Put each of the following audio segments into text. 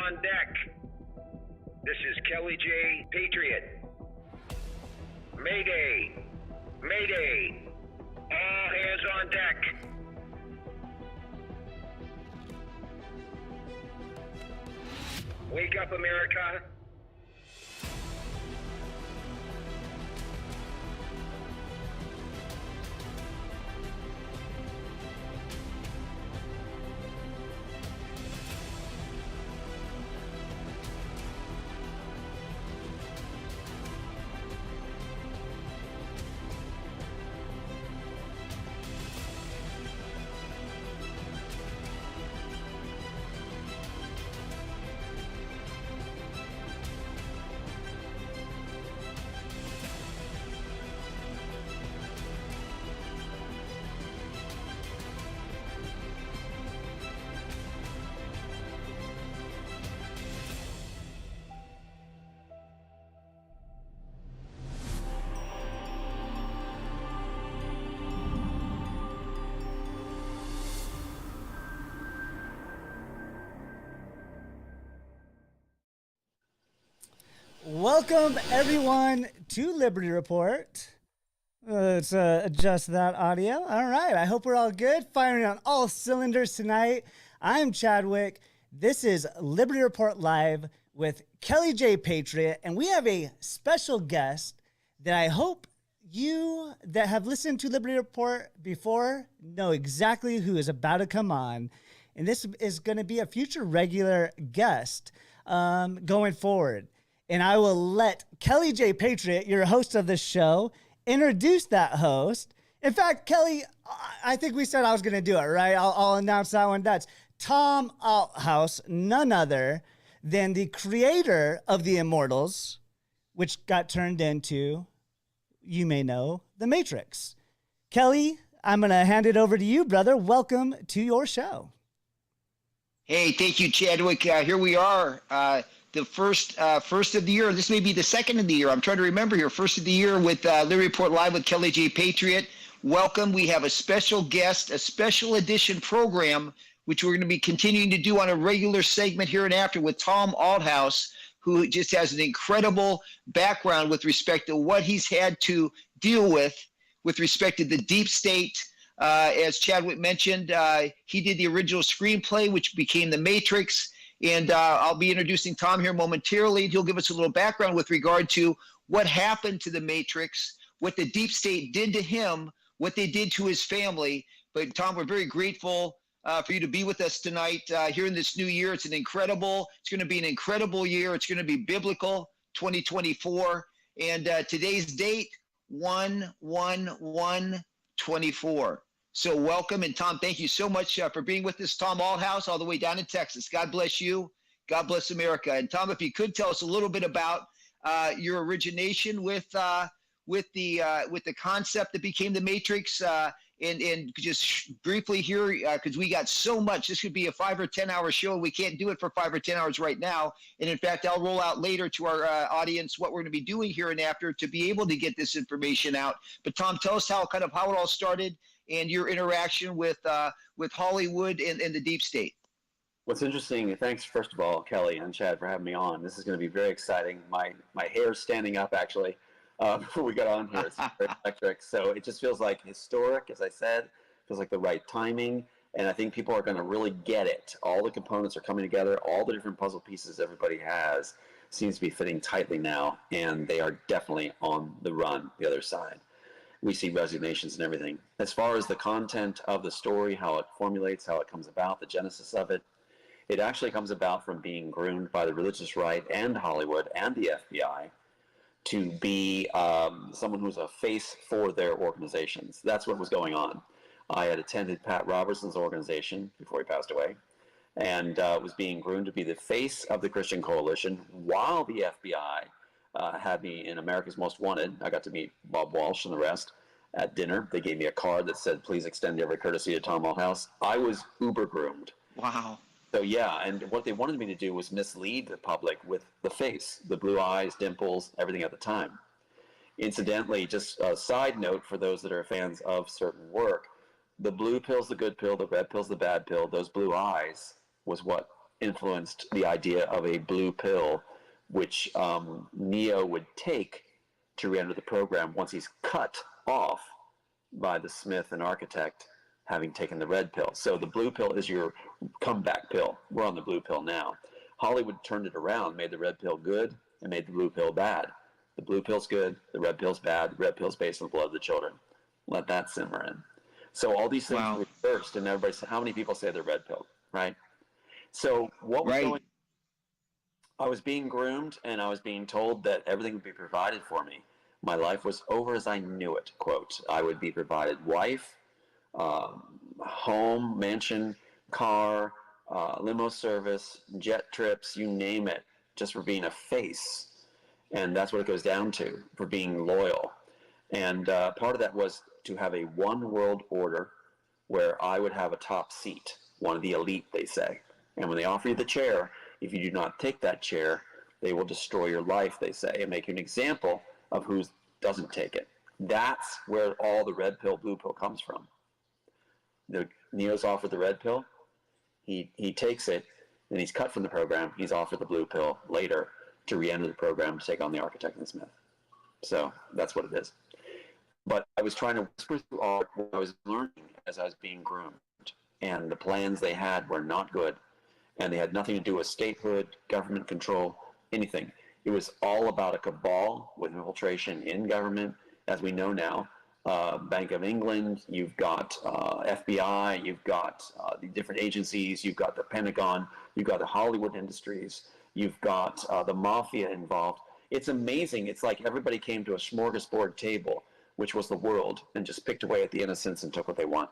on deck. This is Kelly J. Patriot. Mayday! Mayday! All hands on deck. Wake up, America. Welcome, everyone, to Liberty Report. Let's adjust that audio. All right. I hope we're all good. Firing on all cylinders tonight. I'm Chadwick. This is Liberty Report Live with Kelly J. Patriot. And we have a special guest that I hope you that have listened to Liberty Report before know exactly who is about to come on. And this is going to be a future regular guest going forward. And I will let Kelly J. Patriot, your host of this show, introduce that host. In fact, Kelly, I think we said I was going to do it, right? I'll announce that one. That's Tom Althouse, none other than the creator of The Immortals, which got turned into, you may know, The Matrix. Kelly, I'm going to hand it over to you, brother. Welcome to your show. Hey, thank you, Chadwick. Here we are. The first of the year. This may be the second of the year. I'm trying to remember here. First of the year with Liberty Report Live with Kelly J. Patriot. Welcome. We have a special guest, a special edition program, which we're going to be continuing to do on a regular segment here and after with Tom Althouse, who just has an incredible background with respect to what he's had to deal with respect to the deep state. As Chadwick mentioned, he did the original screenplay, which became The Matrix. And I'll be introducing Tom here momentarily. He'll give us a little background with regard to what happened to the Matrix, what the deep state did to him, what they did to his family. But Tom, we're very grateful for you to be with us tonight here in this new year. It's going to be an incredible year. It's going to be biblical, 2024. And today's date, 1/1/1/24. So welcome, and Tom, thank you so much for being with us. Tom Althouse, all the way down in Texas. God bless you. God bless America. And Tom, if you could tell us a little bit about your origination with the concept that became The Matrix, and just briefly here, because we got so much. This could be a 5 or 10 hour show. We can't do it for 5 or 10 hours right now. And in fact, I'll roll out later to our audience what we're going to be doing here and after to be able to get this information out. But Tom, tell us how it all started and your interaction with Hollywood and the deep state. What's interesting, thanks first of all, Kelly and Chad, for having me on. This is going to be very exciting. My hair's standing up actually before we got on here. It's very electric. So it just feels like historic, as I said, feels like the right timing. And I think people are going to really get it. All the components are coming together. All the different puzzle pieces everybody has seems to be fitting tightly now. And they are definitely on the run, the other side. We see resignations and everything. As far as the content of the story, how it formulates, how it comes about, the genesis of it, it actually comes about from being groomed by the religious right and Hollywood and the FBI to be someone who's a face for their organizations. That's what was going on. I had attended Pat Robertson's organization before he passed away, and was being groomed to be the face of the Christian Coalition while the FBI had me in America's Most Wanted. I got to meet Bob Walsh and the rest at dinner. They gave me a card that said, "Please extend every courtesy to Tom Althouse." I was uber groomed. Wow. So yeah, and what they wanted me to do was mislead the public with the face, the blue eyes, dimples, everything at the time. Incidentally, just a side note for those that are fans of certain work, the blue pill's the good pill, the red pill's the bad pill. Those blue eyes was what influenced the idea of a blue pill, which Neo would take to re-enter the program once he's cut off by the Smith and architect having taken the red pill. So the blue pill is your comeback pill. We're on the blue pill now. Hollywood turned it around, made the red pill good, and made the blue pill bad. The blue pill's good, the red pill's bad, the red pill's based on the blood of the children. Let that simmer in. So all these things were reversed, and everybody said, how many people say they're red pill, right? So what was going, I was being groomed, and I was being told that everything would be provided for me. My life was over as I knew it, quote. I would be provided wife, home, mansion, car, limo service, jet trips, you name it, just for being a face. And that's what it goes down to, for being loyal. And part of that was to have a one world order where I would have a top seat, one of the elite, they say. And when they offer you the chair, if you do not take that chair, they will destroy your life, they say, and make you an example of who doesn't take it. That's where all the red pill, blue pill comes from. Neo's offered the red pill, he takes it, and he's cut from the program. He's offered the blue pill later to re-enter the program to take on the architect and Smith. So that's what it is. But I was trying to whisper through all what I was learning as I was being groomed, and the plans they had were not good, and they had nothing to do with statehood, government control, anything. It was all about a cabal with infiltration in government, as we know now. Bank of England, you've got FBI, you've got the different agencies, you've got the Pentagon, you've got the Hollywood industries, you've got the mafia involved. It's amazing. It's like everybody came to a smorgasbord table, which was the world, and just picked away at the innocents and took what they want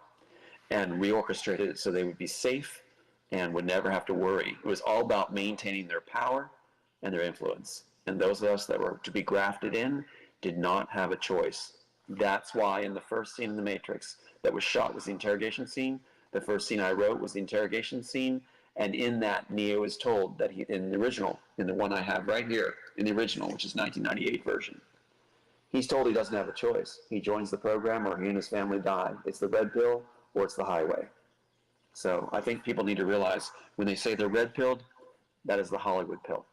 and reorchestrated it so they would be safe and would never have to worry. It was all about maintaining their power and their influence. And those of us that were to be grafted in did not have a choice. That's why in the first scene in The Matrix that was shot was the interrogation scene. The first scene I wrote was the interrogation scene. And in that, Neo is told that he, in the original, in the one I have right here, in the original, which is 1998 version, he's told he doesn't have a choice. He joins the program or he and his family die. It's the red pill or it's the highway. So I think people need to realize when they say they're red pilled, that is the Hollywood pill.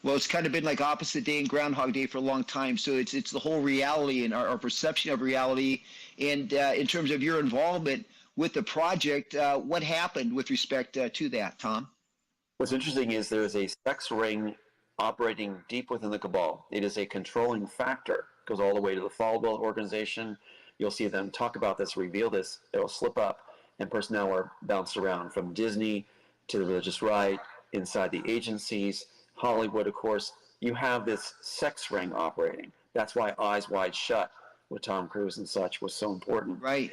Well, it's kind of been like opposite day and Groundhog Day for a long time. So it's the whole reality and our perception of reality. And in terms of your involvement with the project, what happened with respect to that, Tom? What's interesting is there is a sex ring operating deep within the cabal. It is a controlling factor. It goes all the way to the Falwell organization. You'll see them talk about this, reveal this. It'll slip up, and personnel are bounced around from Disney to the religious right, inside the agencies, Hollywood, of course. You have this sex ring operating. That's why Eyes Wide Shut with Tom Cruise and such was so important. Right.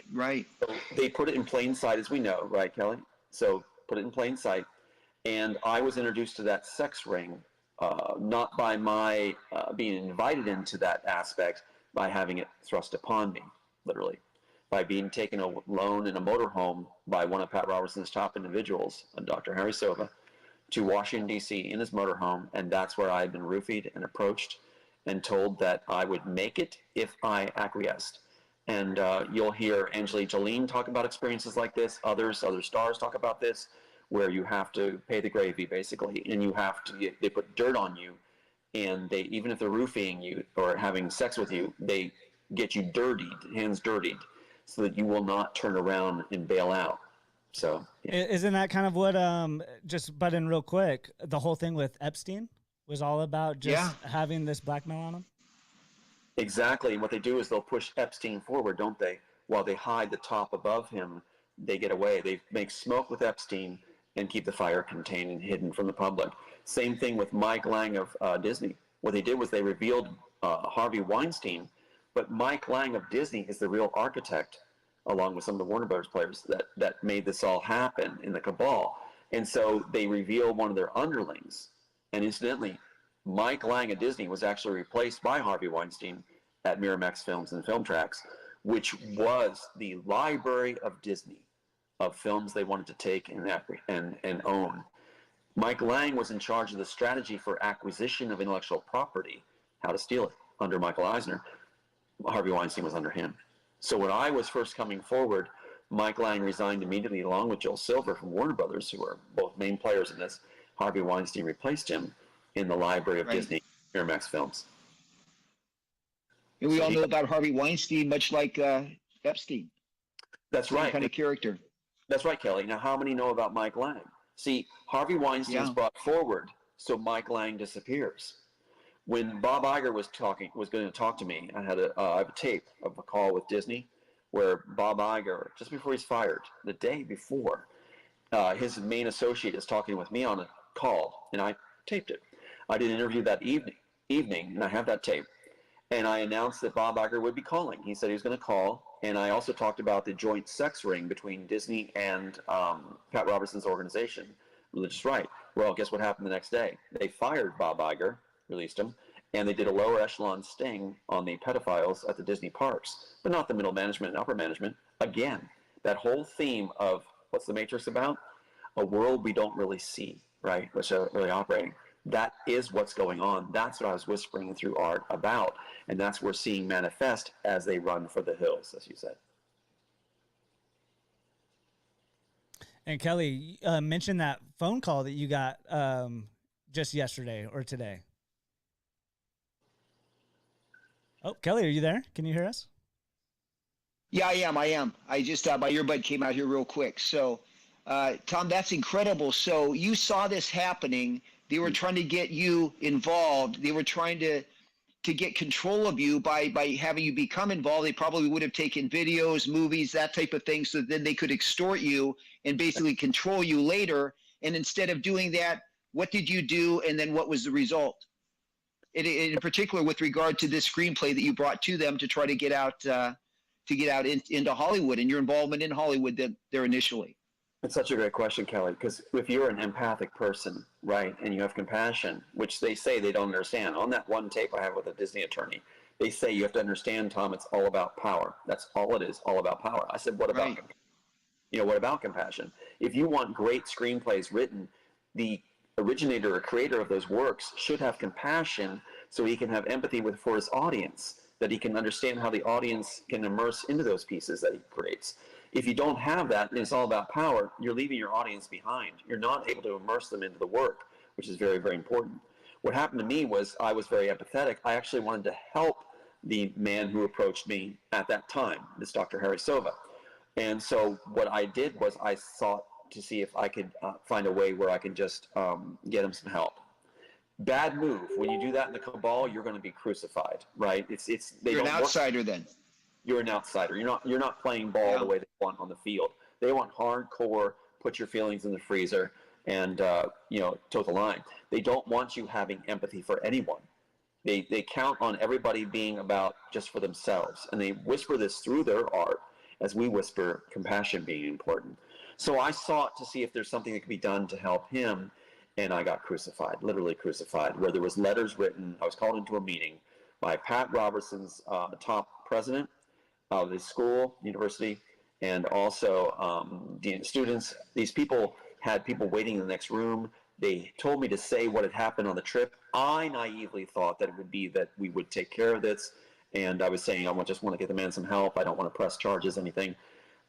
So they put it in plain sight, as we know, right, Kelly? So put it in plain sight. And I was introduced to that sex ring, not by my being invited into that aspect, by having it thrust upon me, literally, by being taken alone in a motorhome by one of Pat Robertson's top individuals, Dr. Harry Sova, to Washington, D.C. in his motorhome, and that's where I had been roofied and approached and told that I would make it if I acquiesced. And you'll hear Angelique Jolene talk about experiences like this, other stars talk about this, where you have to pay the gravy, basically, and you have to, they put dirt on you, and they, even if they're roofing you or having sex with you, they get you dirtied, hands dirtied, so that you will not turn around and bail out. So yeah. Isn't that kind of what, just butt in real quick, the whole thing with Epstein was all about just having this blackmail on him? Exactly. And what they do is they'll push Epstein forward, don't they? While they hide the top above him, they get away. They make smoke with Epstein and keep the fire contained and hidden from the public. Same thing with Mike Lang of Disney. What they did was they revealed Harvey Weinstein, but Mike Lang of Disney is the real architect, along with some of the Warner Brothers players that made this all happen in the cabal. And so they reveal one of their underlings. And incidentally, Mike Lang at Disney was actually replaced by Harvey Weinstein at Miramax Films and Film Tracks, which was the library of Disney of films they wanted to take and own. Mike Lang was in charge of the strategy for acquisition of intellectual property, how to steal it, under Michael Eisner. Harvey Weinstein was under him. So when I was first coming forward Mike Lang resigned immediately, along with Joel Silver from Warner Brothers, who are both main players in this. Harvey Weinstein replaced him in the library of Disney Miramax films. And we all know about Harvey Weinstein, much like Epstein. That's Same right. kind of character. That's right, Kelly. Now, how many know about Mike Lang? See, Harvey Weinstein is brought forward, so Mike Lang disappears. When Bob Iger was going to talk to me, I have a tape of a call with Disney where Bob Iger, just before he's fired, the day before, his main associate is talking with me on a call, and I taped it. I did an interview that evening, and I have that tape. And I announced that Bob Iger would be calling. He said he was going to call. And I also talked about the joint sex ring between Disney and Pat Robertson's organization, Religious Right. Well, guess what happened the next day? They fired Bob Iger, released him, and they did a lower echelon sting on the pedophiles at the Disney parks, but not the middle management and upper management. Again, that whole theme of what's the Matrix about? A world we don't really see, right? Which are really operating. That is what's going on. That's what I was whispering through art about. And that's what we're seeing manifest as they run for the hills, as you said. And Kelly, mentioned that phone call that you got just yesterday or today. Oh, Kelly, are you there? Can you hear us? Yeah, I am. I just, my earbud came out here real quick. So, Tom, that's incredible. So you saw this happening. They were trying to get you involved. They were trying to get control of you by having you become involved. They probably would have taken videos, movies, that type of thing, so then they could extort you and basically control you later. And instead of doing that, what did you do, and then what was the result? In particular, with regard to this screenplay that you brought to them to try to get out into Hollywood, and your involvement in Hollywood there initially. It's such a great question, Kelly, because if you're an empathic person, right, and you have compassion, which they say they don't understand. On that one tape I have with a Disney attorney, they say you have to understand, Tom, it's all about power. That's all it is, all about power. I said, what about compassion? What about compassion? If you want great screenplays written, the originator or creator of those works should have compassion so he can have empathy for his audience, that he can understand how the audience can immerse into those pieces that he creates. If you don't have that, and it's all about power, you're leaving your audience behind. You're not able to immerse them into the work, which is very, very important. What happened to me was I was very empathetic. I actually wanted to help the man who approached me at that time, this Dr. Harry Sova. And so what I did was I sought to see if I could find a way where I could just get him some help. Bad move. When you do that in the cabal, you're going to be crucified, right? You're an outsider then. You're an outsider. You're not playing ball the way they want on the field. They want hardcore, put your feelings in the freezer and toe the line. They don't want you having empathy for anyone. They count on everybody being about just for themselves, and they whisper this through their art as we whisper compassion being important. So I sought to see if there's something that could be done to help him, and I got crucified, literally crucified, where there was letters written. I was called into a meeting by Pat Robertson's top president of the school, university, and also the students. These people had people waiting in the next room. They told me to say what had happened on the trip. I naively thought that it would be that we would take care of this, and I was saying I just want to get the man some help. I don't want to press charges, anything.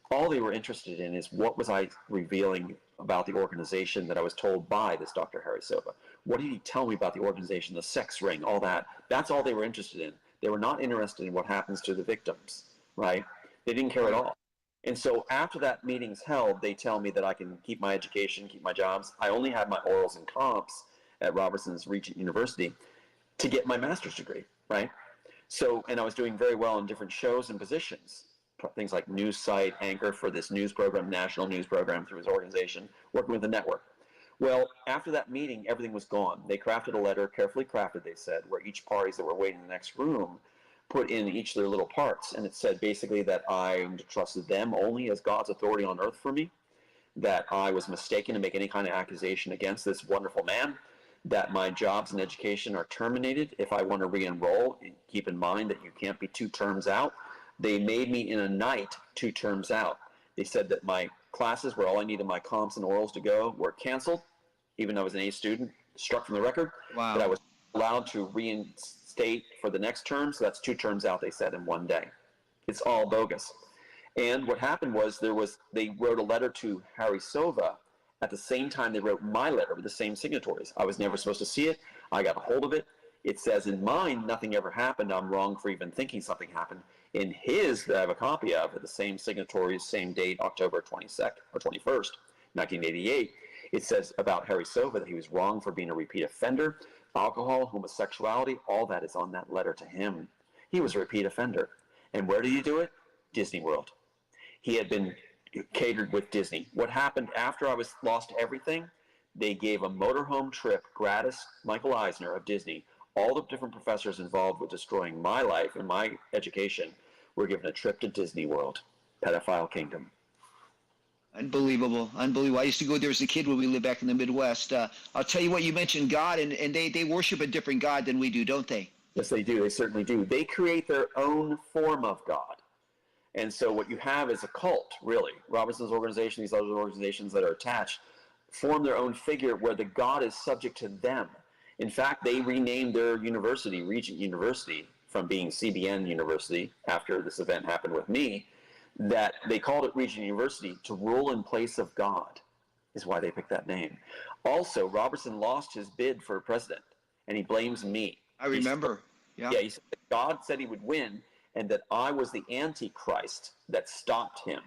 All they were interested in is what was I revealing about the organization that I was told by this Dr. Harry Sova. What did he tell me about the organization, the sex ring, all that? That's all they were interested in. They were not interested in what happens to the victims, right? They didn't care at all. And so after that meeting's held, they tell me that I can keep my education, keep my jobs. I only had my orals and comps at Robertson's Regent University to get my master's degree, right? So, and I was doing very well in different shows and positions. Things like news site anchor for this news program, national news program through his organization, working with the network. Well, after that meeting, everything was gone. They crafted a letter, carefully crafted, they said, where each parties that were waiting in the next room put in each of their little parts. And it said basically that I trusted them only as God's authority on earth for me, that I was mistaken to make any kind of accusation against this wonderful man, that my jobs and education are terminated if I want to re-enroll. And keep in mind that you can't be 2 terms out. They made me in a night 2 terms out. They said that my classes where all I needed my comps and orals to go were canceled, even though I was an A student, struck from the record. Wow. That I was allowed to reinstate for the next term, so that's 2 terms out, they said, in one day. It's all bogus. And what happened was they wrote a letter to Harry Sova at the same time they wrote my letter with the same signatories. I was never supposed to see it. I got a hold of it. It says in mine, nothing ever happened. I'm wrong for even thinking something happened. In his, that I have a copy of, the same signatories, same date, October 22nd or 21st, 1988, it says about Harry Sova that he was wrong for being a repeat offender, alcohol, homosexuality, all that is on that letter to him. He was a repeat offender. And where did he do it? Disney World. He had been catered with Disney. What happened after I lost everything? They gave a motorhome trip gratis. Michael Eisner of Disney, all the different professors involved with destroying my life and my education were given a trip to Disney World, pedophile kingdom. Unbelievable. Unbelievable. I used to go there as a kid when we lived back in the Midwest. I'll tell you what, you mentioned God, and they worship a different God than we do, don't they? Yes, they do. They certainly do. They create their own form of God. And so what you have is a cult, really. Robertson's organization, these other organizations that are attached, form their own figure where the God is subject to them. In fact, they renamed their university, Regent University, from being CBN University after this event happened with me, that they called it Regent University to rule in place of God, is why they picked that name. Also, Robertson lost his bid for president, and he blames me. I remember. Yeah, he said that God said he would win, and that I was the Antichrist that stopped him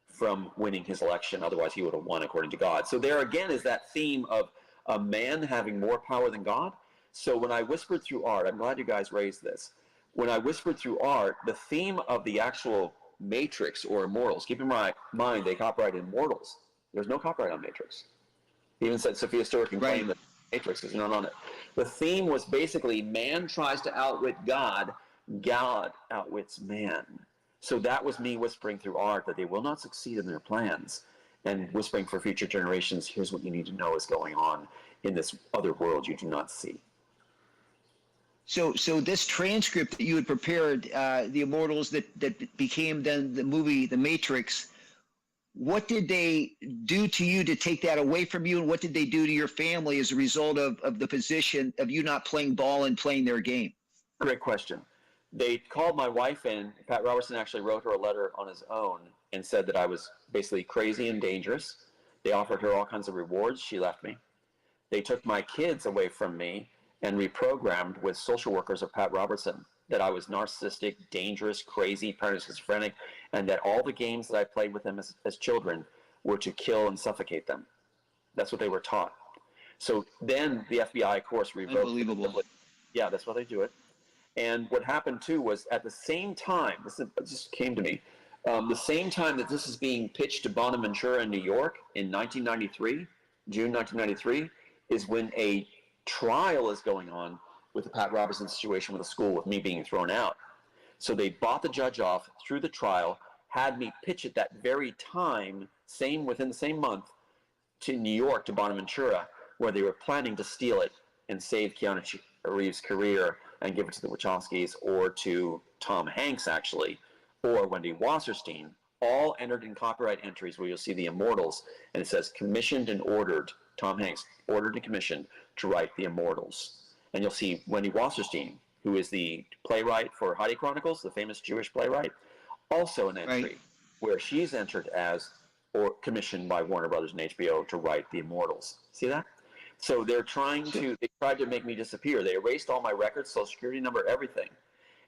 from winning his election. Otherwise, he would have won according to God. So there again is that theme of a man having more power than God. So when I whispered through art, I'm glad you guys raised this. When I whispered through art, the theme of the actual Matrix or Immortals, keep in mind they copyrighted Immortals. There's no copyright on Matrix. He even said Sophia Stewart can claim that Matrix is not on it. The theme was basically man tries to outwit God, God outwits man. So that was me whispering through art that they will not succeed in their plans, and whispering for future generations, here's what you need to know is going on in this other world you do not see. So this transcript that you had prepared, the Immortals that became then the movie The Matrix, what did they do to you to take that away from you, and what did they do to your family as a result of the position of you not playing ball and playing their game? Great question. They called my wife in. Pat Robertson actually wrote her a letter on his own and said that I was basically crazy and dangerous. They offered her all kinds of rewards. She left me. They took my kids away from me and reprogrammed with social workers of Pat Robertson that I was narcissistic, dangerous, crazy, paranoid, schizophrenic, and that all the games that I played with them as children were to kill and suffocate them. That's what they were taught. So then the FBI, of course, revoked. Unbelievable. Yeah, that's why they do it. And what happened too was at the same time, this just came to me, the same time that this is being pitched to Bonaventura in New York in 1993, June 1993, is when a trial is going on with the Pat Robertson situation with the school, with me being thrown out. So they bought the judge off through the trial, had me pitch at that very time, within the same month, to New York, to Bonaventura, where they were planning to steal it and save Keanu Reeves' career and give it to the Wachowskis, or to Tom Hanks, actually, or Wendy Wasserstein, all entered in copyright entries where you'll see the Immortals, and it says commissioned and ordered, Tom Hanks ordered and commissioned to write the Immortals. And you'll see Wendy Wasserstein, who is the playwright for Heidi Chronicles, the famous Jewish playwright, also an entry where she's entered as or commissioned by Warner Brothers and HBO to write the Immortals. See that? So they tried to make me disappear. They erased all my records, social security number, everything.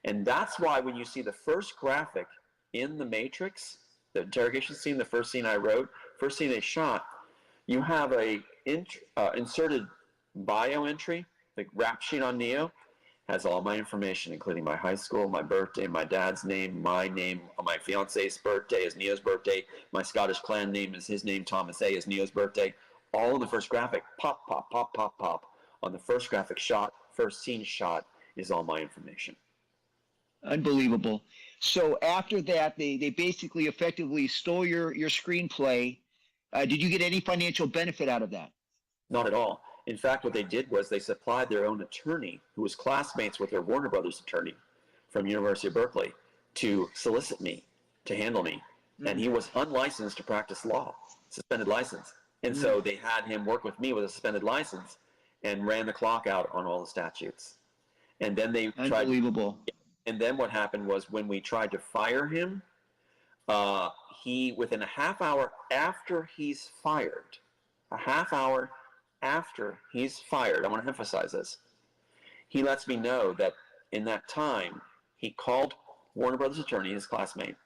And that's why when you see the first graphic in The Matrix, the interrogation scene, the first scene I wrote, first scene they shot, you have a inserted bio entry, the rap sheet on Neo, has all my information, including my high school, my birthday, my dad's name, my fiance's birthday is Neo's birthday, my Scottish clan name is his name, Thomas A. is Neo's birthday. All in the first graphic, pop, pop, pop, pop, pop. On the first graphic shot, first scene shot is all my information. Unbelievable. So after that, they basically effectively stole your screenplay. Did you get any financial benefit out of that? Not at all. In fact, what they did was they supplied their own attorney, who was classmates with their Warner Brothers attorney from University of Berkeley, to solicit me, to handle me. And he was unlicensed to practice law, suspended license. And so they had him work with me with a suspended license and ran the clock out on all the statutes. And then they Unbelievable. And then what happened was when we tried to fire him, He, within a half hour after he's fired, a half hour after he's fired, I want to emphasize this, he lets me know that in that time, he called Warner Brothers' attorney, his classmate,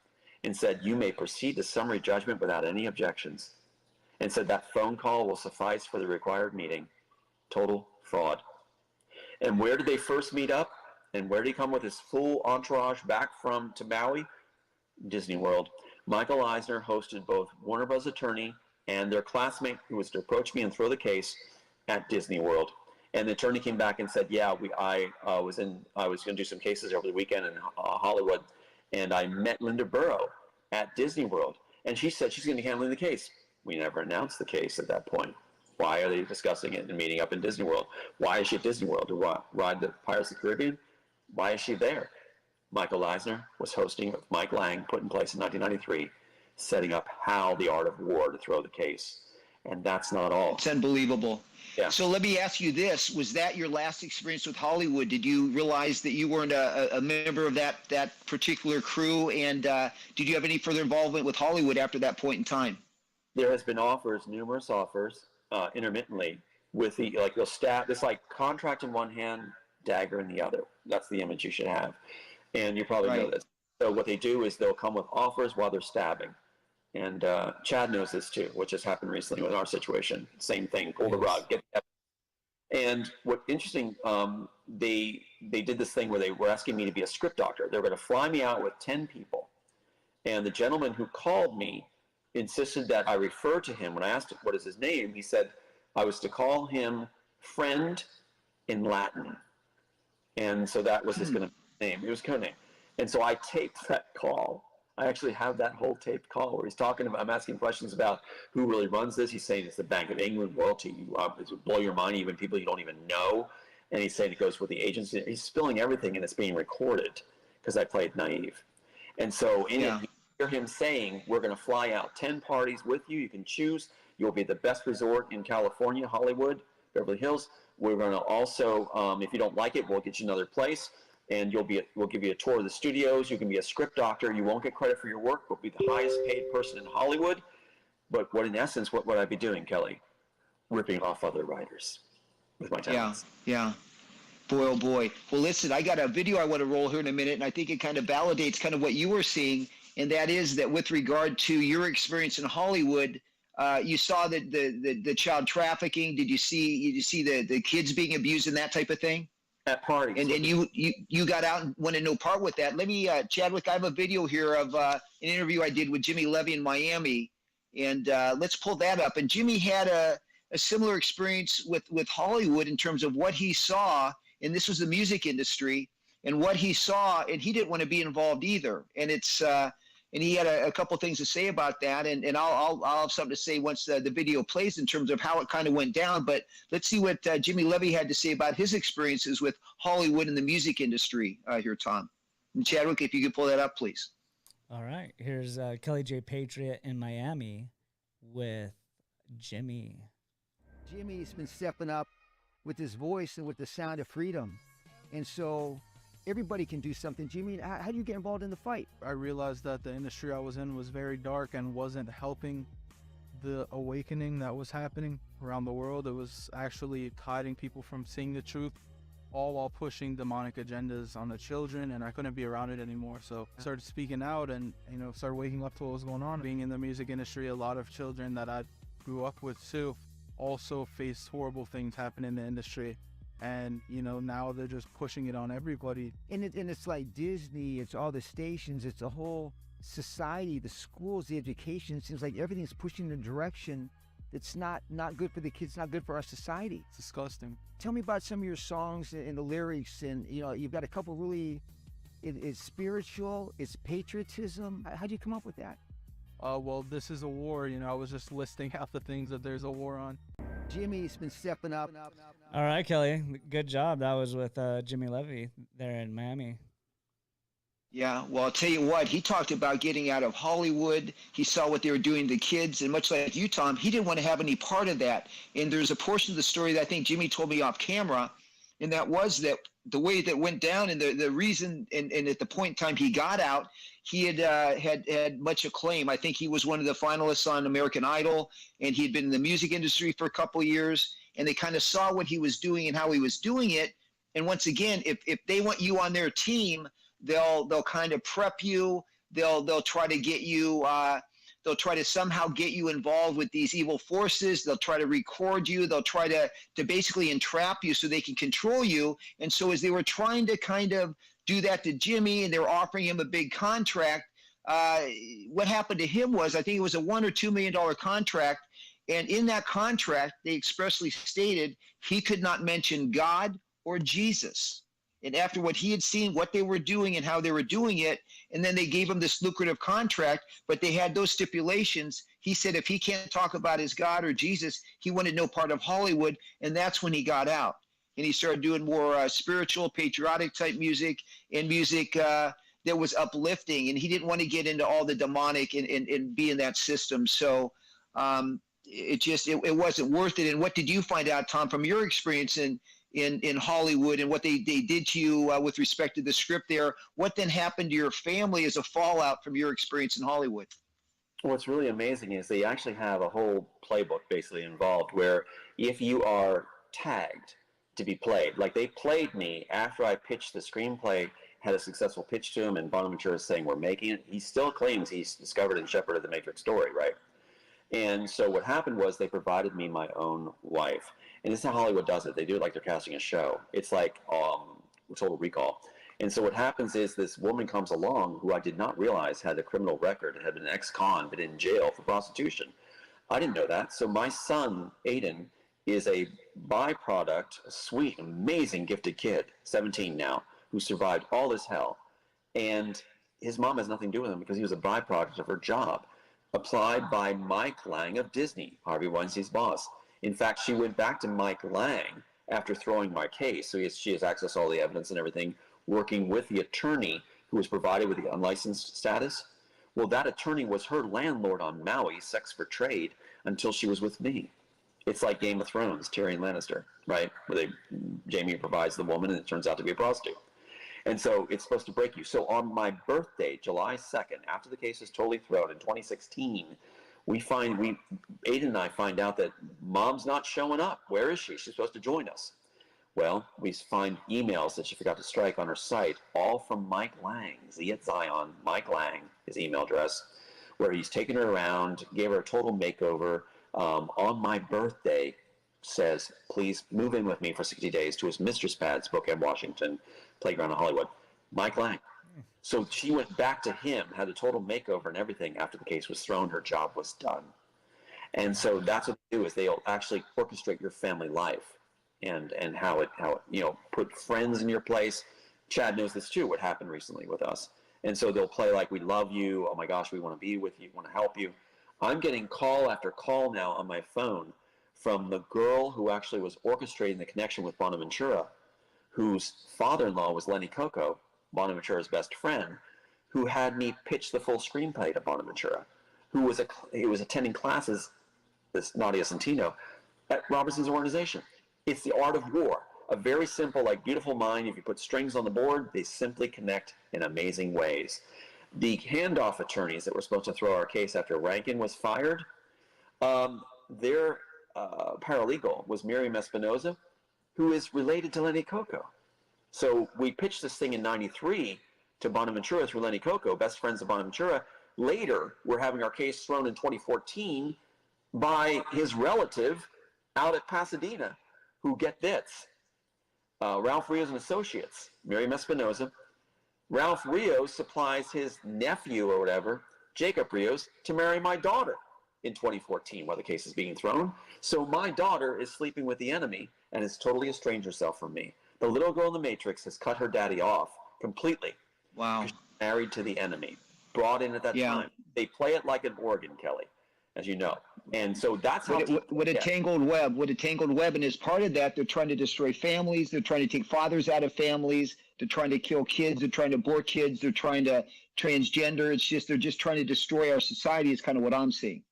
and said, "You may proceed to summary judgment without any objections," and said that phone call will suffice for the required meeting. Total fraud. And where did they first meet up? And where did he come with his full entourage back to Maui? Disney World. Michael Eisner hosted both Warner Bros. Attorney and their classmate who was to approach me and throw the case at Disney World. And the attorney came back and said, "Yeah, I was going to do some cases over the weekend in Hollywood, and I met Linda Burrow at Disney World, and she said she's going to be handling the case." We never announced the case at that point. Why are they discussing it and meeting up in Disney World? Why is she at Disney World? To ride the Pirates of the Caribbean? Why is she there? Michael Eisner was hosting with Mike Lang, put in place in 1993, setting up Hal, the Art of War, to throw the case. And that's not all. It's unbelievable. Yeah. So let me ask you this. Was that your last experience with Hollywood? Did you realize that you weren't a member of that particular crew? And did you have any further involvement with Hollywood after that point in time? There has been numerous offers, intermittently, with they'll stab, it's like contract in one hand, dagger in the other. That's the image you should have. And you probably know this. So what they do is they'll come with offers while they're stabbing. And Chad knows this too, which has happened recently with our situation. Same thing, pull the rug, get the And what's interesting, they did this thing where they were asking me to be a script doctor. They were going to fly me out with 10 people. And the gentleman who called me insisted that I refer to him. When I asked him what is his name, he said I was to call him friend in Latin. And so that was his name. It was code name. And so I taped that call. I actually have that whole taped call where he's talking about, I'm asking questions about who really runs this. He's saying it's the Bank of England royalty. It would blow your mind, even people you don't even know. And he's saying it goes with the agency. He's spilling everything, and it's being recorded because I played naive. And so in it, you hear him saying, "We're going to fly out 10 parties with you. You can choose. You'll be at the best resort in California, Hollywood, Beverly Hills. We're going to also, if you don't like it, we'll get you another place. And we'll give you a tour of the studios. You can be a script doctor. You won't get credit for your work. We'll be the highest paid person in Hollywood." But in essence, what would I be doing, Kelly? Ripping off other writers with my talents. Yeah. Boy, oh boy. Well, listen, I got a video I want to roll here in a minute, and I think it kind of validates kind of what you were seeing, and that is that with regard to your experience in Hollywood, you saw the child trafficking. Did you see the kids being abused and that type of thing? At parties. And you got out and wanted no part with that. Let me, Chadwick, I have a video here of an interview I did with Jimmy Levy in Miami, and let's pull that up. And Jimmy had a similar experience with Hollywood in terms of what he saw, and this was the music industry, and what he saw, and he didn't want to be involved either. And it's and he had a couple things to say about that, and I'll have something to say once the video plays in terms of how it kind of went down. But let's see what Jimmy Levy had to say about his experiences with Hollywood and the music industry here, Tom. And Chadwick, if you could pull that up, please. All right. Here's Kelly J. Patriot in Miami with Jimmy. Jimmy's been stepping up with his voice and with the sound of freedom. And so everybody can do something. Jimmy, how do you get involved in the fight? I realized that the industry I was in was very dark and wasn't helping the awakening that was happening around the world. It was actually hiding people from seeing the truth, all while pushing demonic agendas on the children, and I couldn't be around it anymore. So I started speaking out and, started waking up to what was going on. Being in the music industry, a lot of children that I grew up with too also faced horrible things happen in the industry. And, now they're just pushing it on everybody. And it's like Disney, it's all the stations, it's the whole society, the schools, the education. It seems like everything's pushing in a direction that's not good for the kids, not good for our society. It's disgusting. Tell me about some of your songs and the lyrics. And, you've got a couple really, it's spiritual, it's patriotism. How do you come up with that? Well, this is a war. I was just listing out the things that there's a war on. Jimmy's been stepping up. All right, Kelly. Good job. That was with Jimmy Levy there in Miami. Yeah, well, I'll tell you what, he talked about getting out of Hollywood. He saw what they were doing to kids, and much like you, Tom, he didn't want to have any part of that. And there's a portion of the story that I think Jimmy told me off camera, and that was that the way that went down and the reason and at the point in time he got out he had much acclaim. I think he was one of the finalists on American Idol, and he had been in the music industry for a couple of years. And they kind of saw what he was doing and how he was doing it. And once again, if they want you on their team, they'll kind of prep you. They'll try to get you. They'll try to somehow get you involved with these evil forces. They'll try to record you. They'll try to basically entrap you so they can control you. And so as they were trying to kind of do that to Jimmy, and they were offering him a big contract, what happened to him was, I think it was a $1 or $2 million contract. And in that contract, they expressly stated he could not mention God or Jesus. And after what he had seen, what they were doing and how they were doing it, and then they gave him this lucrative contract, but they had those stipulations. He said if he can't talk about his God or Jesus, he wanted no part of Hollywood, and that's when he got out. And he started doing more spiritual, patriotic type music, and music that was uplifting, and he didn't want to get into all the demonic and be in that system. So it wasn't worth it. And what did you find out, Tom, from your experience in Hollywood and what they did to you with respect to the script there? What then happened to your family as a fallout from your experience in Hollywood? What's really amazing is they actually have a whole playbook basically involved where if you are tagged to be played, like they played me after I pitched the screenplay, had a successful pitch to him, and Bonaventura is saying we're making it. He still claims he's discovered and shepherded the Matrix story, right? And so what happened was they provided me my own wife. And this is how Hollywood does it. They do it like they're casting a show. It's like Total Recall. And so what happens is this woman comes along who I did not realize had a criminal record, had been an ex-con, been in jail for prostitution. I didn't know that. So my son, Aiden, is a byproduct, a sweet, amazing, gifted kid, 17 now, who survived all this hell. And his mom has nothing to do with him because he was a byproduct of her job, applied by Mike Lang of Disney, Harvey Weinstein's boss. In fact, she went back to Mike Lang after throwing my case. So she has access to all the evidence and everything, working with the attorney who was provided with the unlicensed status. Well, that attorney was her landlord on Maui, sex for trade, until she was with me. It's like Game of Thrones, Tyrion Lannister, right? Where Jaime provides the woman and it turns out to be a prostitute. And so it's supposed to break you. So on my birthday, July 2nd, after the case is totally thrown in 2016, Aiden and I find out that mom's not showing up. Where is she? She's supposed to join us. Well, we find emails that she forgot to strike on her site, all from Mike Lang, Z at Zion, Mike Lang, his email address, where he's taken her around, gave her a total makeover. On my birthday, says, please move in with me for 60 days to his mistress pad, Spokane, Washington, playground in Hollywood. Mike Lang. So she went back to him, had a total makeover and everything after the case was thrown. Her job was done. And so that's what they do, is they'll actually orchestrate your family life and how it put friends in your place. Chad knows this too, what happened recently with us. And so they'll play like, we love you. Oh my gosh, we want to be with you, want to help you. I'm getting call after call now on my phone from the girl who actually was orchestrating the connection with Bonaventura, whose father-in-law was Lenny Coco, Bonaventura's best friend, who had me pitch the full screenplay to Bonaventura, who was attending classes, this Nadia Centino, at Robertson's organization. It's the art of war. A very simple, like beautiful mind. If you put strings on the board, they simply connect in amazing ways. The handoff attorneys that were supposed to throw our case after Rankin was fired, their paralegal was Miriam Espinoza, who is related to Lenny Coco. So we pitched this thing in '93 to Bonaventura through Lenny Coco, best friends of Bonaventura. Later, we're having our case thrown in 2014 by his relative out at Pasadena, who, get this, Ralph Rios and Associates, Miriam Espinoza. Ralph Rios supplies his nephew or whatever, Jacob Rios, to marry my daughter in 2014 while the case is being thrown. So my daughter is sleeping with the enemy and has totally estranged herself from me. The little girl in the Matrix has cut her daddy off completely. Wow. She's married to the enemy, brought in at that time. They play it like an organ, Kelly, as you know. And so that's how what a tangled web. What a tangled web. And as part of that, they're trying to destroy families. They're trying to take fathers out of families. They're trying to kill kids. They're trying to abort kids. They're trying to transgender. It's just, they're just trying to destroy our society is kind of what I'm seeing.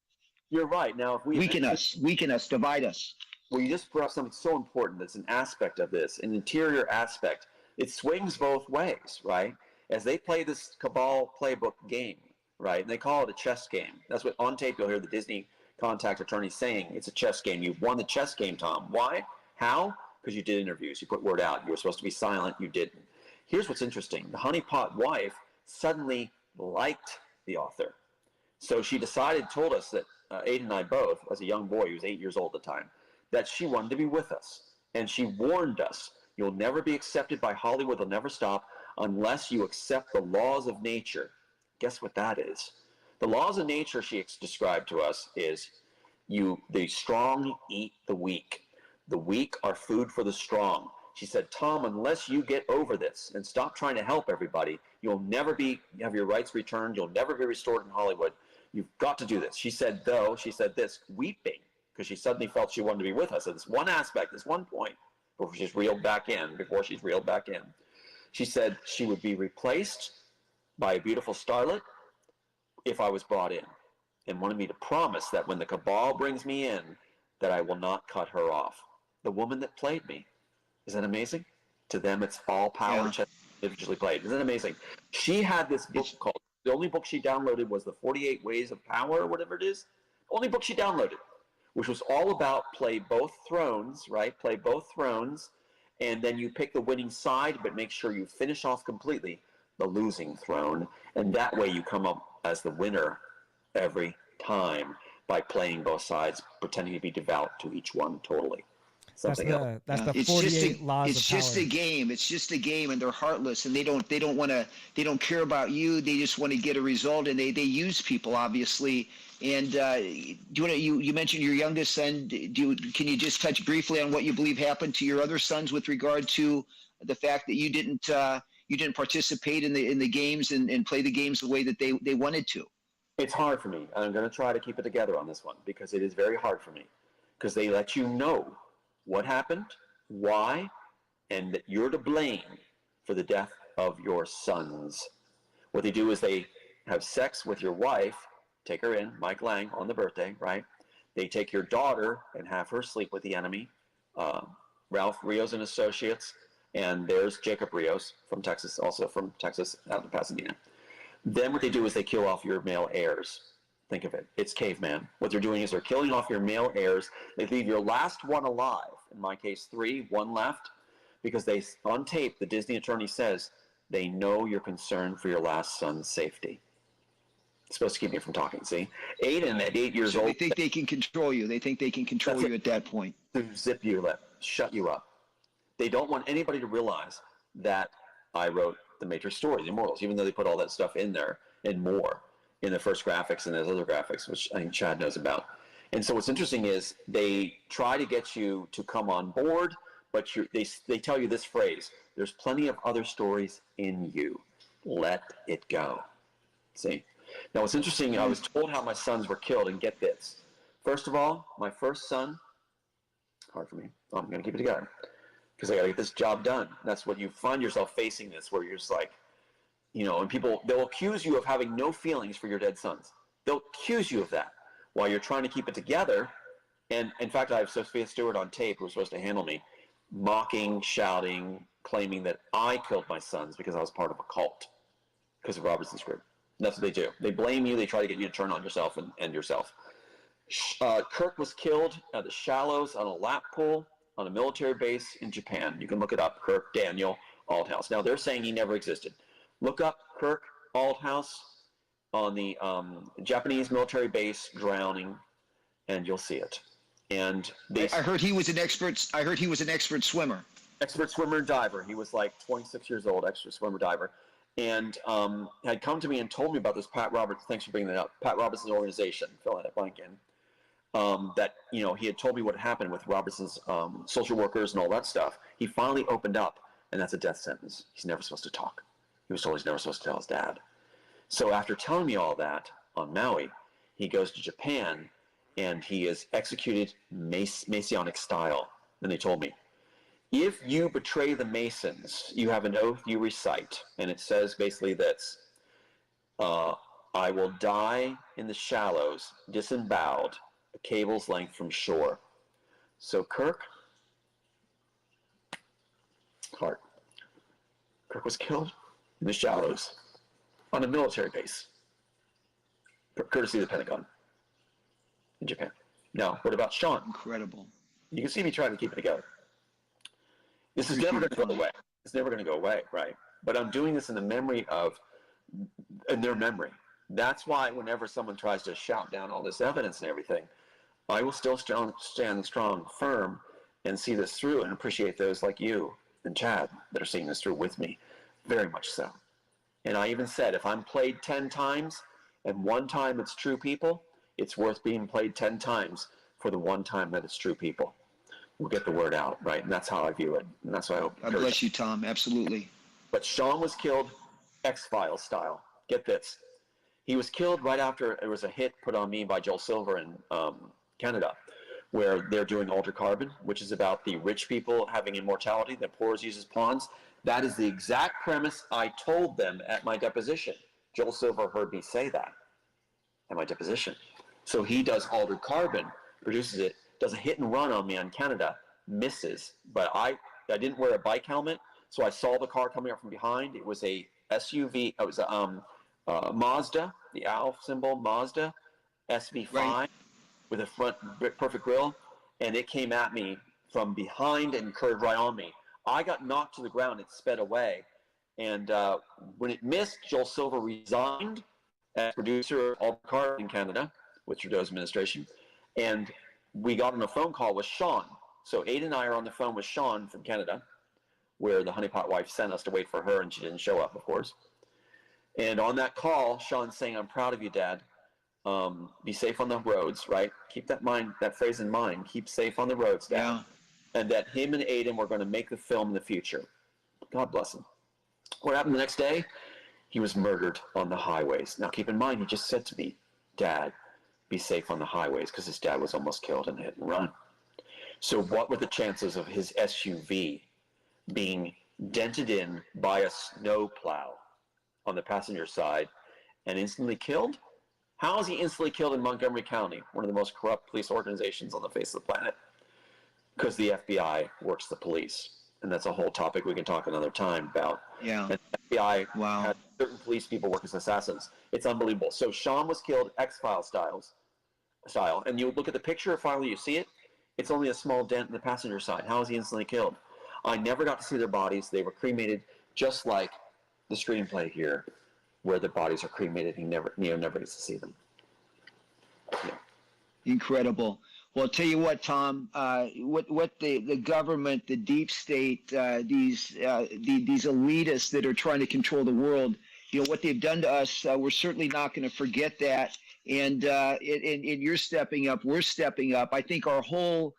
You're right. Now, if we weaken us, divide us. Well, you just brought up something so important that's an aspect of this, an interior aspect. It swings both ways, right? as they play this Cabal playbook game, right? And they call it a chess game. That's what on tape you'll hear the Disney contact attorney saying. It's a chess game. You've won the chess game, Tom. Why? How? Because you did interviews. You put word out. You were supposed to be silent. You didn't. Here's what's interesting. The honeypot wife suddenly liked the author. So she told us that Aiden and I both, as a young boy, he was 8 years old at the time, that she wanted to be with us. And she warned us, you'll never be accepted by Hollywood. They'll never stop unless you accept the laws of nature. Guess what that is? The laws of nature she described to us is the strong eat the weak. The weak are food for the strong. She said, Tom, unless you get over this and stop trying to help everybody, you'll never have your rights returned. You'll never be restored in Hollywood. You've got to do this. She said this, weeping, because she suddenly felt she wanted to be with us at this one aspect, this one point, before she's reeled back in. She said she would be replaced by a beautiful starlet if I was brought in, and wanted me to promise that when the Cabal brings me in, that I will not cut her off. The woman that played me. Isn't that amazing? To them, it's all power individually played. Isn't that amazing? She had this book called, the only book she downloaded was the 48 Ways of Power, or whatever it is. Only book she downloaded, which was all about play both thrones, right? Play both thrones, and then you pick the winning side, but make sure you finish off completely the losing throne, and that way you come up as the winner every time by playing both sides, pretending to be devout to each one totally. That's the 48 laws of power. It's just a game. It's just a game, and they're heartless, and they don't care about you. They just want to get a result, and they use people, obviously. And you mentioned your youngest son. Can you just touch briefly on what you believe happened to your other sons with regard to the fact that you didn't participate in the games and play the games the way that they wanted to? It's hard for me. I'm going to try to keep it together on this one, because it is very hard for me, because they let you know what happened, why, and that you're to blame for the death of your sons. What they do is they have sex with your wife, take her in, Mike Lang, on the birthday, right? They take your daughter and have her sleep with the enemy, Ralph Rios and Associates, and there's Jacob Rios from Texas, also from Texas, out of Pasadena. Then what they do is they kill off your male heirs. Think of it. It's caveman. What they're doing is they're killing off your male heirs. They leave your last one alive. In my case, 3, 1 left, because on tape, the Disney attorney says they know you're concerned for your last son's safety. It's supposed to keep me from talking, see? Aiden, at 8 years old. They think they can control you. They think they can control you at that point. To zip your lip, shut you up. They don't want anybody to realize that I wrote the Matrix story, the Immortals, even though they put all that stuff in there and more in the first graphics and those other graphics, which I think Chad knows about. And so what's interesting is they try to get you to come on board, but they tell you this phrase, there's plenty of other stories in you. Let it go. See? Now what's interesting, I was told how my sons were killed, and get this. First of all, my first son, hard for me, I'm going to keep it together, because I got to get this job done. That's what you find yourself facing this, where you're just like, and they'll accuse you of having no feelings for your dead sons. They'll accuse you of that while you're trying to keep it together. And in fact, I have Sophia Stewart on tape, who was supposed to handle me, mocking, shouting, claiming that I killed my sons because I was part of a cult because of Robertson's group. And that's what they do. They blame you. They try to get you to turn on yourself and end yourself. Kirk was killed at the Shallows on a lap pool on a military base in Japan. You can look it up, Kirk Daniel Althouse. Now, they're saying he never existed. Look up Kirk Althouse on the Japanese military base drowning, and you'll see it. And I heard he was an expert. I heard he was an expert swimmer. Expert swimmer and diver. He was like 26 years old, expert swimmer diver, and had come to me and told me about this Pat Roberts. Thanks for bringing that up. Pat Robertson's organization. Fill that blank in. That he had told me what happened with Robertson's social workers and all that stuff. He finally opened up, and that's a death sentence. He's never supposed to talk. He was told he's never supposed to tell his dad. So after telling me all that on Maui, he goes to Japan, and he is executed Masonic style. And they told me, if you betray the Masons, you have an oath you recite. And it says basically this, I will die in the shallows, disemboweled, a cable's length from shore. So Kirk was killed in the shallows on a military base, courtesy of the Pentagon in Japan. Now, what about Sean? Incredible. You can see me trying to keep it together. This is never going to go away. It's never going to go away, right? But I'm doing this in the memory of, in their memory. That's why whenever someone tries to shout down all this evidence and everything, I will still stand strong, firm, and see this through and appreciate those like you and Chad that are seeing this through with me, very much so. And I even said, if I'm played 10 times and one time it's true people, it's worth being played 10 times for the one time that it's true people. We'll get the word out, right? And that's how I view it. And that's what I hope. God bless you, Tom. Absolutely. But Sean was killed X-Files style. Get this. He was killed right after there was a hit put on me by Joel Silver in Canada, where they're doing Altered Carbon, which is about the rich people having immortality that poor uses pawns. That is the exact premise I told them at my deposition. Joel Silver heard me say that at my deposition. So he does Altered Carbon, produces it, does a hit and run on me on Canada, misses. But I didn't wear a bike helmet, so I saw the car coming up from behind. It was a SUV. It was a Mazda, the owl symbol, Mazda SV5. Right. With a front perfect grille, and it came at me from behind and curved right on me. I got knocked to the ground. It sped away, and when it missed, Joel Silver resigned as producer of Altered Carbon in Canada with Trudeau's administration, and we got on a phone call with Sean. So Ada and I are on the phone with Sean from Canada, where the honeypot wife sent us to wait for her, and she didn't show up, of course. And on that call, Sean's saying, "I'm proud of you, Dad. Be safe on the roads," right? Keep that phrase in mind. Keep safe on the roads, Dad. Yeah. And that him and Aiden were going to make the film in the future. God bless him. What happened the next day? He was murdered on the highways. Now, keep in mind, he just said to me, "Dad, be safe on the highways," because his dad was almost killed in a hit and run. So what were the chances of his SUV being dented in by a snowplow on the passenger side and instantly killed? How is he instantly killed in Montgomery County, one of the most corrupt police organizations on the face of the planet? Because the FBI works the police. And that's a whole topic we can talk another time about. Yeah. And the FBI had certain police people work as assassins. It's unbelievable. So Sean was killed X-Files style. And you look at the picture, finally you see it, it's only a small dent in the passenger side. How is he instantly killed? I never got to see their bodies. They were cremated just like the screenplay here, where the bodies are cremated. Neo never gets to see them. Yeah. Incredible. Well, I'll tell you what, Tom, what the government, the deep state, these elitists that are trying to control the world, what they've done to us, we're certainly not going to forget that. And you're stepping up, we're stepping up. I think our whole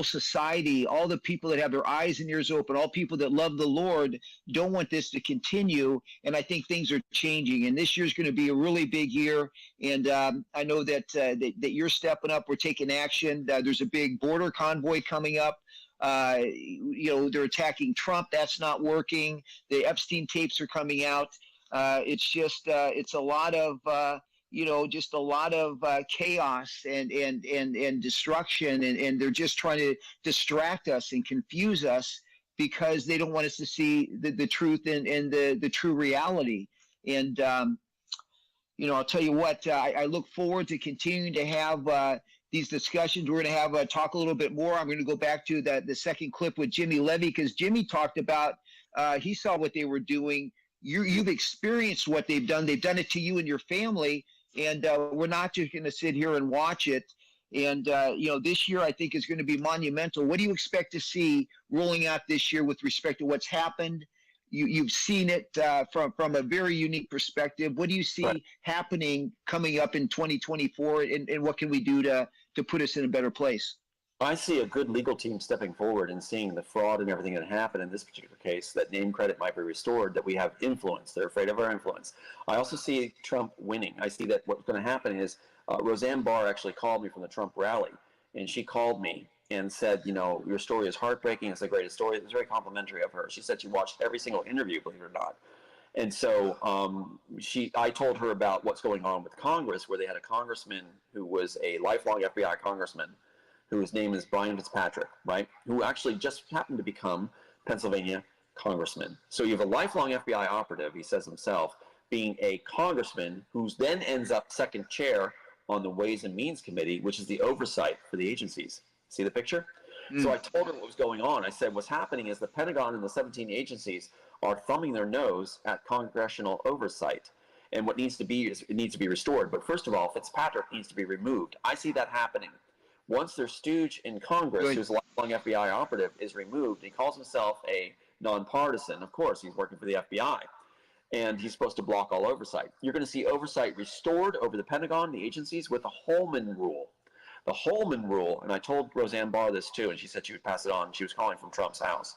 society, all the people that have their eyes and ears open, all people that love the Lord, don't want this to continue. And I think things are changing. And this year's going to be a really big year. And I know that you're stepping up. We're taking action. There's a big border convoy coming up. They're attacking Trump. That's not working. The Epstein tapes are coming out. It's a lot of just a lot of chaos and destruction, and they're just trying to distract us and confuse us because they don't want us to see the truth and the true reality. And I'll tell you what, I look forward to continuing to have these discussions. We're going to have talk a little bit more. I'm going to go back to the second clip with Jimmy Levy, because Jimmy talked about he saw what they were doing. You've experienced what they've done. They've done it to you and your family. And we're not just going to sit here and watch it. And, this year I think is going to be monumental. What do you expect to see rolling out this year with respect to what's happened? You've seen it from a very unique perspective. What do you see happening coming up in 2024? And what can we do to put us in a better place? I see a good legal team stepping forward and seeing the fraud and everything that happened in this particular case, that name credit might be restored, that we have influence. They're afraid of our influence. I also see Trump winning. I see that what's going to happen is Roseanne Barr actually called me from the Trump rally, and she called me and said, your story is heartbreaking. It's the greatest story. It was very complimentary of her. She said she watched every single interview, believe it or not. And so I told her about what's going on with Congress, where they had a congressman who was a lifelong FBI congressman, whose name is Brian Fitzpatrick, right? Who actually just happened to become Pennsylvania congressman. So you have a lifelong FBI operative, he says himself, being a congressman who then ends up second chair on the Ways and Means Committee, which is the oversight for the agencies. See the picture? So I told her what was going on. I said, what's happening is the Pentagon and the 17 agencies are thumbing their nose at congressional oversight. And what needs to be is it needs to be restored. But first of all, Fitzpatrick needs to be removed. I see that happening. Once their stooge in Congress, who's a lifelong FBI operative, is removed, he calls himself a nonpartisan. Of course, he's working for the FBI. And he's supposed to block all oversight. You're going to see oversight restored over the Pentagon, the agencies, with the Holman Rule. The Holman Rule, and I told Roseanne Barr this too, and she said she would pass it on. She was calling from Trump's house.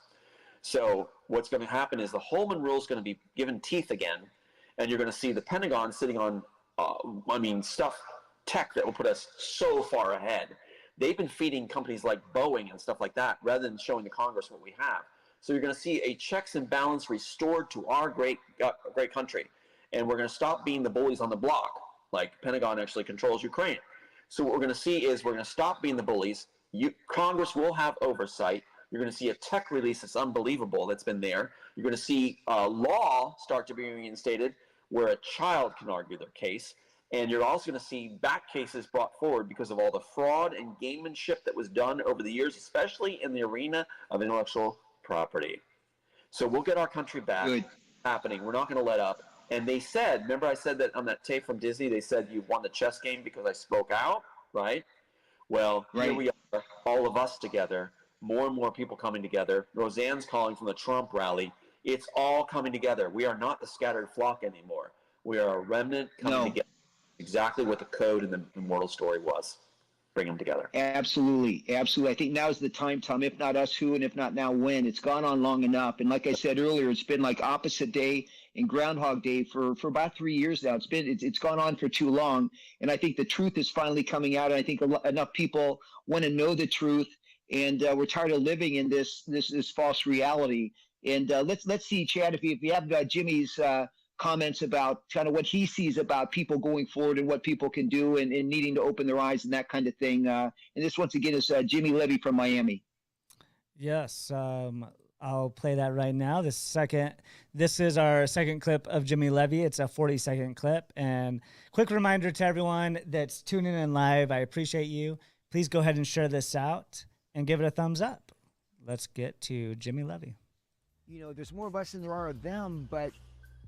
So what's going to happen is the Holman Rule is going to be given teeth again, and you're going to see the Pentagon sitting on, tech that will put us so far ahead. They've been feeding companies like Boeing and stuff like that rather than showing the Congress what we have. So you're going to see a checks and balance restored to our great country, and we're going to stop being the bullies on the block, like Pentagon actually controls Ukraine. So what we're going to see is we're going to stop being the bullies. Congress will have oversight. You're going to see a tech release that's unbelievable that's been there. You're going to see law start to be reinstated where a child can argue their case. And you're also going to see back cases brought forward because of all the fraud and gamemanship that was done over the years, especially in the arena of intellectual property. So we'll get our country back. Good. Happening. We're not going to let up. And they said, remember I said that on that tape from Disney, they said you won the chess game because I spoke out, right? Well, Here we are, all of us together, more and more people coming together. Roseanne's calling from the Trump rally. It's all coming together. We are not the scattered flock anymore. We are a remnant coming together. Exactly what the code in the immortal story was. Bring them together. Absolutely. Absolutely. I think now is the time, Tom. If not us, who? And if not now, when? It's gone on long enough. And like I said earlier, it's been like opposite day and Groundhog Day for about 3 years now. It's gone on for too long. And I think the truth is finally coming out. And I think enough people want to know the truth. And we're tired of living in this false reality. And let's see, Chad, if you have Jimmy's comments about kind of what he sees about people going forward and what people can do and needing to open their eyes and that kind of thing. And this, once again, is Jimmy Levy from Miami. Yes, I'll play that right now. This is our second clip of Jimmy Levy. It's a 40-second clip. And quick reminder to everyone that's tuning in live, I appreciate you. Please go ahead and share this out and give it a thumbs up. Let's get to Jimmy Levy. You know, there's more of us than there are of them, but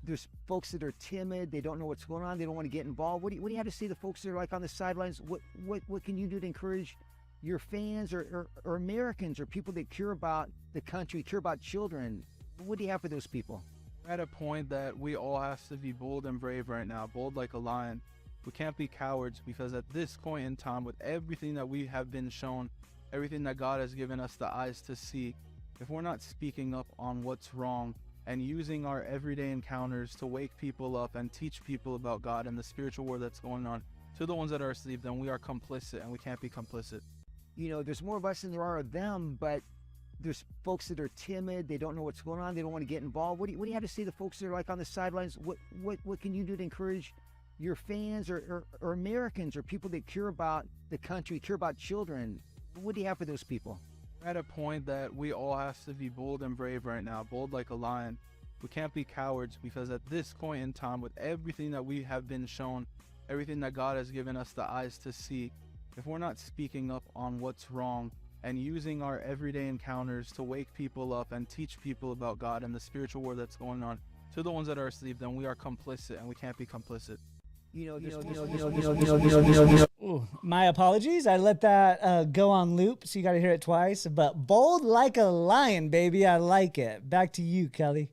there's folks that are timid. They don't know what's going on. They don't want to get involved. What do you have to say to folks that are like on the sidelines? What can you do to encourage your fans or Americans or people that care about the country, care about children? What do you have for those people? We're at a point that we all have to be bold and brave right now, bold like a lion. We can't be cowards because at this point in time, with everything that we have been shown, everything that God has given us the eyes to see, if we're not speaking up on what's wrong and using our everyday encounters to wake people up and teach people about God and the spiritual war that's going on to the ones that are asleep, then we are complicit, and we can't be complicit. You know, there's more of us than there are of them, but there's folks that are timid. They don't know what's going on. They don't want to get involved. What do you have to say to folks that are like on the sidelines? What can you do to encourage your fans or Americans or people that care about the country, care about children? What do you have for those people? We're at a point that we all have to be bold and brave right now, bold like a lion. We can't be cowards because at this point in time, with everything that we have been shown, everything that God has given us the eyes to see, if we're not speaking up on what's wrong and using our everyday encounters to wake people up and teach people about God and the spiritual war that's going on to the ones that are asleep, then we are complicit, and we can't be complicit. Ooh, my apologies. I let that go on loop, so you got to hear it twice. But bold like a lion, baby. I like it. Back to you, Kelly.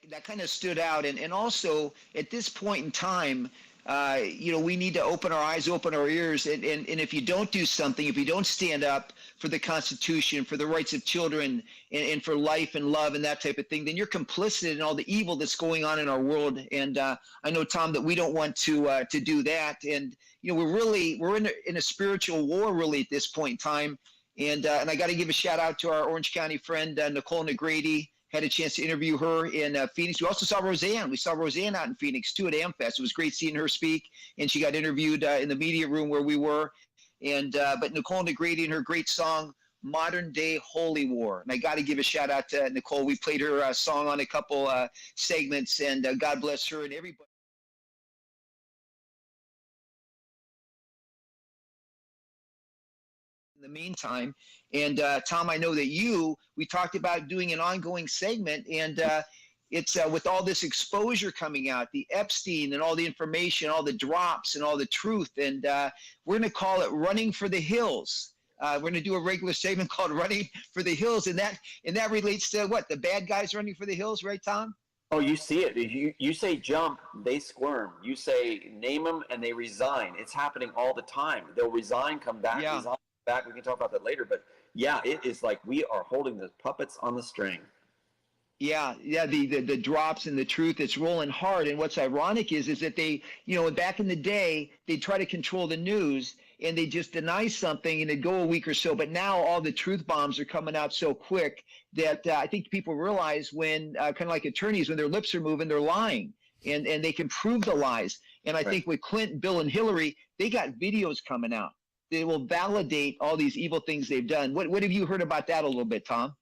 That kind of stood out. And also, at this point in time, we need to open our eyes, open our ears. And if you don't do something, if you don't stand up for the Constitution, for the rights of children, and for life and love and that type of thing, then you're complicit in all the evil that's going on in our world. And I know, Tom, that we don't want to do that. And, we're in a spiritual war really at this point in time. And I got to give a shout out to our Orange County friend, Nicole Negrady. Had a chance to interview her in Phoenix. We also saw Roseanne. We saw Roseanne out in Phoenix, too, at AmFest. It was great seeing her speak, and she got interviewed in the media room where we were. And but Nicole Negrady and her great song, modern day holy war. And I got to give a shout out to Nicole. We played her song on a couple segments, and God bless her and everybody. In the meantime, and Tom, I know that we talked about doing an ongoing segment, and it's with all this exposure coming out, the Epstein and all the information, all the drops and all the truth, and we're going to call it Running for the Hills. We're going to do a regular segment called Running for the Hills, and that relates to what? The bad guys running for the hills, right, Tom? Oh, you see it. You say jump, they squirm. You say name them, and they resign. It's happening all the time. They'll resign, come back, Yeah. resign, back. We can talk about that later. But yeah, it is like we are holding the puppets on the string. Yeah, the drops and the truth, it's rolling hard. And what's ironic is that they, back in the day, they try to control the news and they just deny something and it'd go a week or so. But now all the truth bombs are coming out so quick that I think people realize when, kind of like attorneys, when their lips are moving, they're lying and they can prove the lies. And I think with Clinton, Bill, and Hillary, they got videos coming out. They will validate all these evil things they've done. What have you heard about that a little bit, Tom?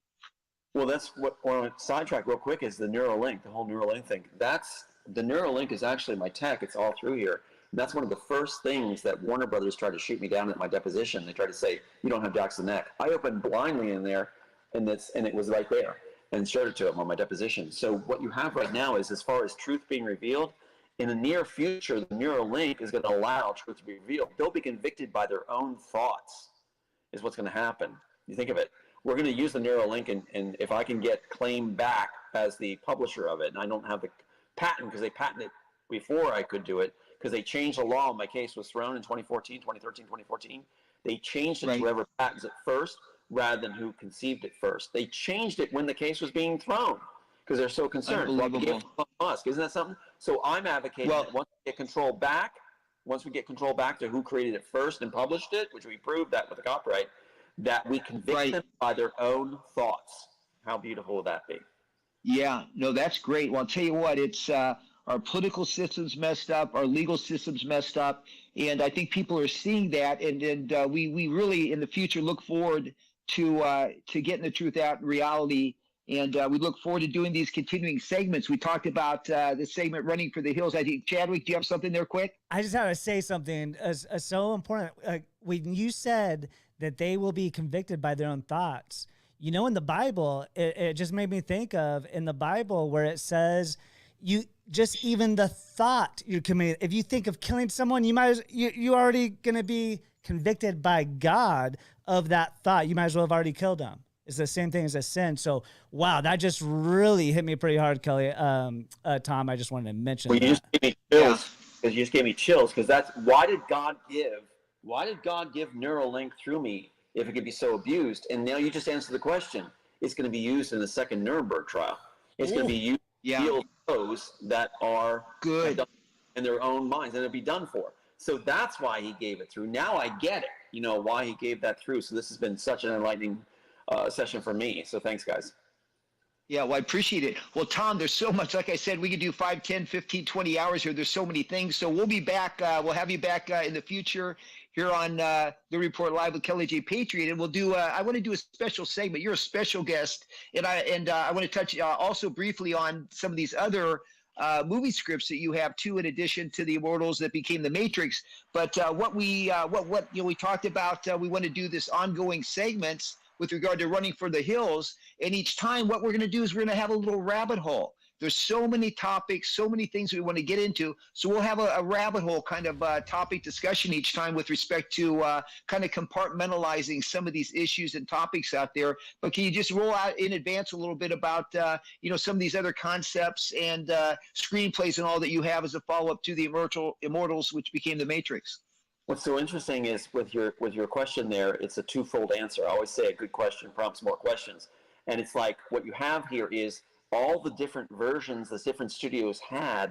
Well, that's what I want to sidetrack real quick is the Neuralink, the whole Neuralink thing. The Neuralink is actually my tech. It's all through here. And that's one of the first things that Warner Brothers tried to shoot me down at my deposition. They tried to say, you don't have Jackson Neck. I opened blindly in there, and it was right there, and showed it to them on my deposition. So what you have right now is, as far as truth being revealed, in the near future, the Neuralink is going to allow truth to be revealed. They'll be convicted by their own thoughts is what's going to happen. You think of it. We're going to use the Neuralink, and if I can get claim back as the publisher of it, and I don't have the patent because they patented it before I could do it, because they changed the law. My case was thrown in 2013, 2014. They changed it to whoever patents it first rather than who conceived it first. They changed it when the case was being thrown because they're so concerned. Unbelievable. Musk, isn't that something? So I'm advocating that once we get control back to who created it first and published it, which we proved that with the copyright, that we convict them by their own thoughts. How beautiful would that be? Yeah, no, that's great. Well, I'll tell you what, it's our political system's messed up, our legal system's messed up, and I think people are seeing that, and we really in the future look forward to getting the truth out in reality, and we look forward to doing these continuing segments. We talked about the segment Running for the Hills. I think, Chadwick, do you have something there quick? I just had to say something so important. When you said that they will be convicted by their own thoughts, in the Bible, it just made me think of in the Bible where it says even the thought you're committing. If you think of killing someone, you're already going to be convicted by God of that thought. You might as well have already killed them. It's the same thing as a sin. So, wow, that just really hit me pretty hard, Kelly. Tom, I just wanted to mention that. You just gave me chills. Because you just gave me chills. Because that's why did God give Neuralink through me if it could be so abused? And now you just answered the question. It's going to be used in the second Nuremberg trial. It's going to be used to heal those that are good in their own minds, and it'll be done for. So that's why he gave it through. Now I get it, why he gave that through. So this has been such an enlightening session for me. So thanks, guys. Yeah, well, I appreciate it. Well, Tom, there's so much. Like I said, we could do 5, 10, 15, 20 hours here. There's so many things. So we'll be back. We'll have you back in the future here on The Report Live with Kelly J. Patriot. And we'll do, I want to do a special segment. You're a special guest. And I want to touch also briefly on some of these other movie scripts that you have too, in addition to the Immortals that became the Matrix. But what we talked about, we want to do this ongoing segments with regard to Running for the Hills. And each time what we're going to do is we're going to have a little rabbit hole. There's so many topics, so many things we want to get into. So we'll have a rabbit hole kind of topic discussion each time with respect to kind of compartmentalizing some of these issues and topics out there. But can you just roll out in advance a little bit about, some of these other concepts and screenplays and all that you have as a follow-up to the Immortals, which became the Matrix? What's so interesting is with your question there, it's a twofold answer. I always say a good question prompts more questions. And it's like what you have here is all the different versions the different studios had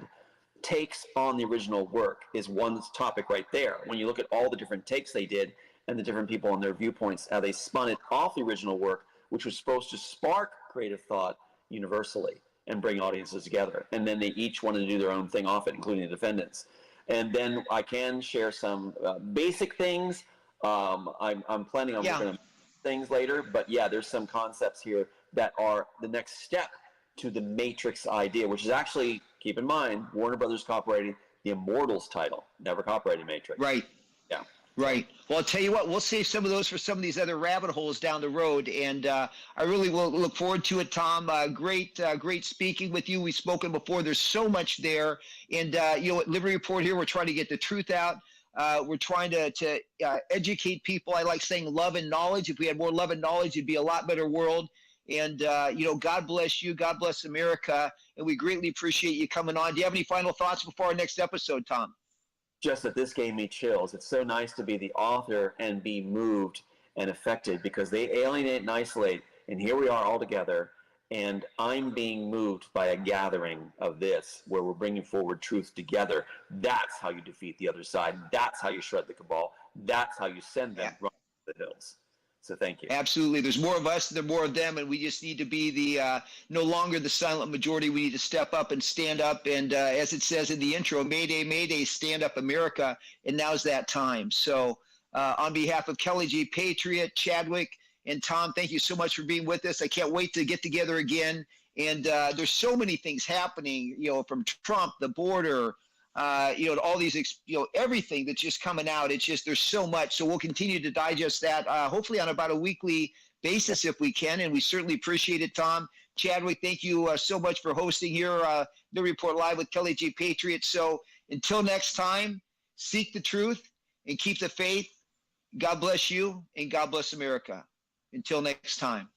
takes on the original work is one topic right there. When you look at all the different takes they did and the different people and their viewpoints, how they spun it off the original work, which was supposed to spark creative thought universally and bring audiences together. And then they each wanted to do their own thing off it, including the defendants. And then I can share some basic things. I'm planning on working on things later, but yeah, there's some concepts here that are the next step to the Matrix idea, which is actually, keep in mind, Warner Brothers copyrighting the Immortals title, never copyrighted Matrix. Right. Yeah. Right. Well, I'll tell you what, we'll save some of those for some of these other rabbit holes down the road. And I really will look forward to it, Tom. Great speaking with you. We've spoken before. There's so much there. And, at Liberty Report here, we're trying to get the truth out. We're trying to educate people. I like saying love and knowledge. If we had more love and knowledge, it'd be a lot better world. And, God bless you. God bless America. And we greatly appreciate you coming on. Do you have any final thoughts before our next episode, Tom? Just that this gave me chills. It's so nice to be the author and be moved and affected, because they alienate and isolate, and here we are all together, and I'm being moved by a gathering of this, where we're bringing forward truth together. That's how you defeat the other side. That's how you shred the cabal. That's how you send them running to the hills. So thank you. Absolutely. There's more of us, there's more of them, and we just need to be the no longer the silent majority. We need to step up and stand up. And as it says in the intro, Mayday, Mayday, stand up America. And now's that time. So on behalf of Kelly J. Patriot, Chadwick, and Tom, thank you so much for being with us. I can't wait to get together again. And there's so many things happening, from Trump, the border, all these, everything that's just coming out. It's just, there's so much. So we'll continue to digest that, hopefully on about a weekly basis if we can. And we certainly appreciate it, Tom. Chadwick, thank you so much for hosting here, the Report Live with Kelly J. Patriot. So until next time, seek the truth and keep the faith. God bless you and God bless America. Until next time.